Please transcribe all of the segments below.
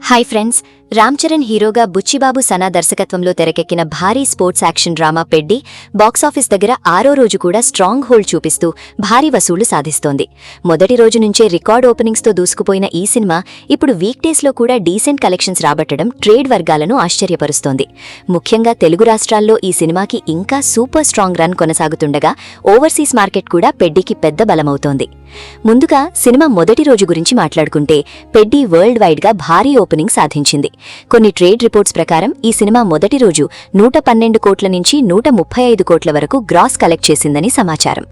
Hi friends, Ram Charan హీరోగా బుచ్చిబాబు సనా దర్శకత్వంలో తెరకెక్కిన భారీ స్పోర్ట్స్ యాక్షన్ డ్రామా పెడ్డి బాక్సాఫీస్ దగ్గర 6వ రోజు కూడా స్ట్రాంగ్ హోల్డ్ చూపిస్తూ భారీ వసూళ్లు సాధిస్తోంది. మొదటి రోజు నుంచే రికార్డ్ ఓపెనింగ్స్తో దూసుకుపోయిన ఈ సినిమా ఇప్పుడు వీక్ డేస్లో కూడా డీసెంట్ కలెక్షన్స్ రాబట్టడం ట్రేడ్ వర్గాలను ఆశ్చర్యపరుస్తోంది. ముఖ్యంగా తెలుగు రాష్ట్రాల్లో ఈ సినిమాకి ఇంకా సూపర్ స్ట్రాంగ్ రన్ కొనసాగుతుండగా ఓవర్సీస్ మార్కెట్ కూడా పెడ్డికి పెద్ద బలమవుతోంది. ముందుగా సినిమా మొదటి రోజు గురించి మాట్లాడుకుంటే పెడ్డి వరల్డ్ వైడ్ గా భారీ ఓపెనింగ్ సాధించింది. కొన్ని ట్రేడ్ రిపోర్ట్స్ ప్రకారం ఈ సినిమా మొదటి రోజు 112 కోట్ల నుంచి 135 కోట్ల వరకు గ్రాస్ కలెక్ట్ చేసిందని సమాచారం.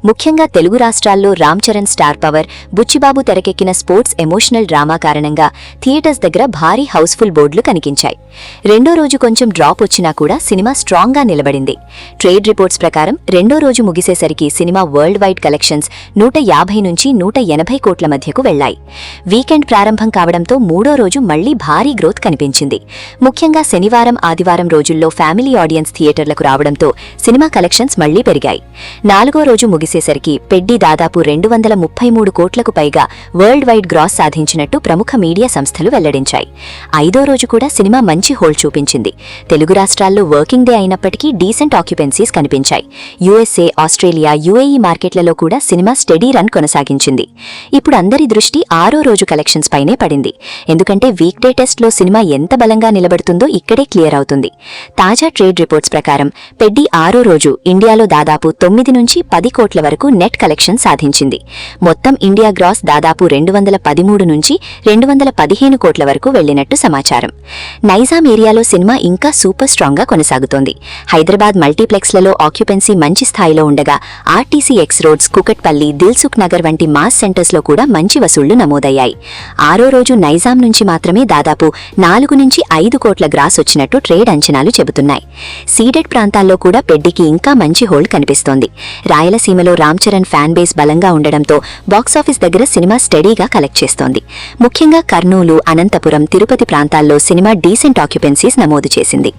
ముఖ్యంగా తెలుగు రాష్ట్రాల్లో రామ్ చరణ్ స్టార్ పవర్, బుచ్చిబాబు తెరకెక్కిన స్పోర్ట్స్ ఎమోషనల్ డ్రామా కారణంగా థియేటర్స్ దగ్గర భారీ హౌస్ఫుల్ బోర్డులు కనిపించాయి. రెండో రోజు కొంచెం డ్రాప్ వచ్చినా కూడా సినిమా స్ట్రాంగ్ గా నిలబడింది. ట్రేడ్ రిపోర్ట్స్ ప్రకారం రెండో రోజు ముగిసేసరికి సినిమా వరల్డ్ వైడ్ కలెక్షన్స్ 150 నుంచి 180 కోట్ల మధ్యకు వెళ్లాయి. వీకెండ్ ప్రారంభం కావడంతో మూడో రోజు మళ్లీ భారీ గ్రోత్ కనిపించింది. ముఖ్యంగా శనివారం, ఆదివారం రోజుల్లో ఫ్యామిలీ ఆడియన్స్ థియేటర్లకు రావడంతో సినిమా కలెక్షన్స్ మళ్లీ పెరిగాయి. నాలుగో రోజు ముగిసేసరికి పెడ్డి దాదాపు 233 కోట్లకు పైగా వరల్డ్ వైడ్ గ్రాస్ సాధించినట్టు ప్రముఖ మీడియా సంస్థలు వెల్లడించాయి. ఐదో రోజు కూడా సినిమా మంచి హోల్డ్ చూపించింది. తెలుగు రాష్ట్రాల్లో వర్కింగ్ డే అయినప్పటికీ డీసెంట్ ఆక్యుపెన్సీస్ కనిపించాయి. యుఎస్ఏ, ఆస్ట్రేలియా, యుఏఈ మార్కెట్లలో కూడా సినిమా స్టెడీ రన్ కొనసాగించింది. ఇప్పుడు అందరి దృష్టి ఆరో రోజు కలెక్షన్స్ పైనే పడింది. ఎందుకంటే వీక్ డే టెస్ట్లో సినిమా ఎంత బలంగా నిలబడుతుందో ఇక్కడే క్లియర్ అవుతుంది. తాజా ట్రేడ్ రిపోర్ట్స్ ప్రకారం పెడ్డి ఆరో రోజు ఇండియాలో దాదాపు 9 నుంచి 10 కోట్ల వరకు నెట్ కలెక్షన్ సాధించింది. మొత్తం ఇండియా గ్రాస్ దాదాపు 213 నుంచి 215 కోట్ల వరకు వెళ్లినట్టు సమాచారం. నైజాం ఏరియాలో సినిమా ఇంకా సూపర్ స్ట్రాంగ్ గా కొనసాగుతోంది. హైదరాబాద్ మల్టీప్లెక్స్లలో ఆక్యుపెన్సీ మంచి స్థాయిలో ఉండగా RTC X roads, Kukatpally, Dilsukh Nagar వంటి మాస్ సెంటర్స్లో కూడా మంచి వసూళ్లు నమోదయ్యాయి. ఆరో రోజు నైజాం నుంచి మాత్రమే దాదాపు 4 నుంచి 5 కోట్ల గ్రాస్ వచ్చినట్టు ట్రేడ్ అంచనాలు చెబుతున్నాయి. సీడెడ్ ప్రాంతాల్లో కూడా పెడ్డికి ఇంకా మంచి హోల్డ్ కనిపిస్తోంది. రాయలసీమలో రామ్ చరణ్ ఫ్యాన్ బేస్ బలంగా ఉండడంతో బాక్సాఫీస్ దగ్గర సినిమా స్టడీగా కలెక్ట్ చేస్తోంది. ముఖ్యంగా కర్నూలు, అనంతపురం, తిరుపతి ప్రాంతాల్లో సినిమా డీసెంట్ ఆక్యుపెన్సీస్ నమోదు చేసింది.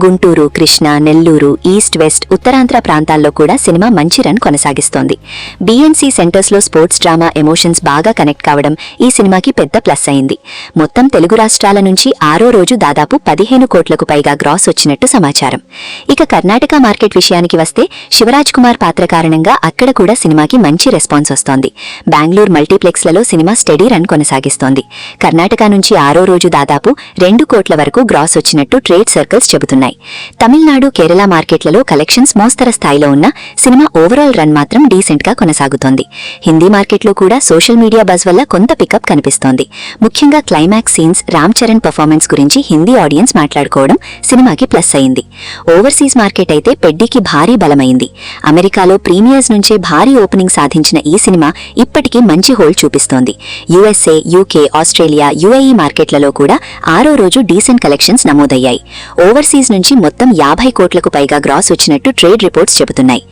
గుంటూరు, కృష్ణా, నెల్లూరు, ఈస్ట్, వెస్ట్, ఉత్తరాంధ్ర ప్రాంతాల్లో కూడా సినిమా మంచి రన్ కొనసాగిస్తోంది. బీఎన్సీ సెంటర్స్లో స్పోర్ట్స్ డ్రామా ఎమోషన్స్ బాగా కనెక్ట్ కావడం ఈ సినిమాకి పెద్ద ప్లస్ అయింది. మొత్తం తెలుగు రాష్ట్రాల నుంచి ఆరో రోజు దాదాపు 15 కోట్లకు పైగా గ్రాస్ వచ్చినట్టు సమాచారం. ఇక కర్ణాటక మార్కెట్ విషయానికి వస్తే శివరాజ్ కుమార్ పాత్ర కారణంగా అక్కడ కూడా సినిమాకి మంచి రెస్పాన్స్ వస్తోంది. బెంగళూరు మల్టీప్లెక్స్లలో సినిమా స్టడీ రన్ కొనసాగిస్తోంది. కర్ణాటక నుంచి ఆరో రోజు దాదాపు 2 కోట్ల వరకు గ్రాస్ వచ్చినట్టు ట్రేడ్ సర్కిల్స్ చెబుతున్నాయి. తమిళనాడు, కేరళ మార్కెట్లలో కలెక్షన్స్ మోస్తర స్థాయిలో ఉన్న సినిమా ఓవరాల్ రన్ మాత్రం డీసెంట్ గా కొనసాగుతోంది. హిందీ మార్కెట్లో కూడా సోషల్ మీడియా బజ్ వల్ల కొంత పికప్ కనిపిస్తోంది. ముఖ్యంగా climax scenes, Ram Charan performance గురించి హిందీ ఆడియన్స్ మాట్లాడుకోవడం సినిమాకి ప్లస్ అయింది. ఓవర్సీస్ మార్కెట్ అయితే పెడ్డికి భారీ బలమైంది. అమెరికాలో ప్రీమియర్స్ నుంచే భారీ ఓపెనింగ్ సాధించిన ఈ సినిమా ఇప్పటికీ మంచి హోల్డ్ చూపిస్తోంది. యుఎస్ఏ, యూకే, ఆస్ట్రేలియా, యుఏఈ మార్కెట్లలో కూడా ఆరో రోజు డీసెంట్ కలెక్షన్స్ నమోదయ్యాయి. ఓవర్సీస్ నుంచి మొత్తం 50 కోట్లకు పైగా గ్రాస్ వచ్చినట్టు ట్రేడ్ రిపోర్ట్స్ చెబుతున్నాయి.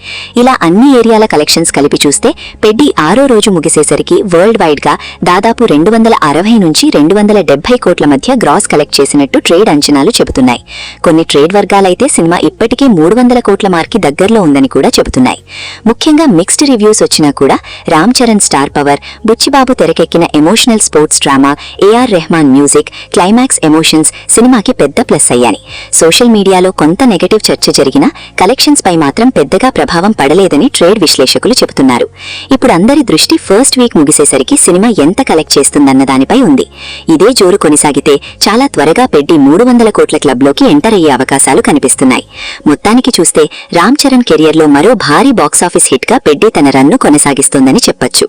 ఇలా అన్ని ఏరియాల కలెక్షన్స్ కలిపి చూస్తే పెడ్డి ఆరో రోజు ముగిసేసరికి వరల్డ్ వైడ్ గా దాదాపు 260 నుంచి 270 కోట్ల మధ్య గ్రాస్ కలెక్ట్ చేసినట్టు ట్రేడ్ అంచనాలు చెబుతున్నాయి. కొన్ని ట్రేడ్ వర్గాలైతే సినిమా ఇప్పటికే 300 కోట్ల మార్కి దగ్గరలో ఉందని కూడా చెబుతున్నాయి. ముఖ్యంగా మిక్స్డ్ రివ్యూస్ వచ్చినా కూడా రామ్ చరణ్ స్టార్ పవర్, బుచ్చిబాబు తెరకెక్కిన emotional sports drama, AR Rahman music, climax emotions సినిమాకి పెద్ద ప్లస్ అయ్యాయి. సోషల్ మీడియాలో కొంత నెగటివ్ చర్చ జరిగినా కలెక్షన్స్ పై మాత్రం పెద్దగా ప్రభావం పడలేదని ట్రేడ్ విశ్లేషకులు చెబుతున్నారు. ఇప్పుడు అందరి దృష్టి ఫస్ట్ వీక్ ముగిసేసరికి సినిమా ఎంత కలెక్ట్ చేస్తుందన్న దానిపై ఉంది. ఇదే జోరు కొనసాగితే చాలా త్వరగా పెడ్డి 300 కోట్ల క్లబ్లోకి ఎంటర్ అయ్యే అవకాశాలు కనిపిస్తున్నాయి. మొత్తానికి చూస్తే రామ్ చరణ్ కెరియర్లో మరో భారీ బాక్సాఫీస్ హిట్గా పెడ్డి తన రన్ను కొనసాగిస్తోందని చెప్పొచ్చు.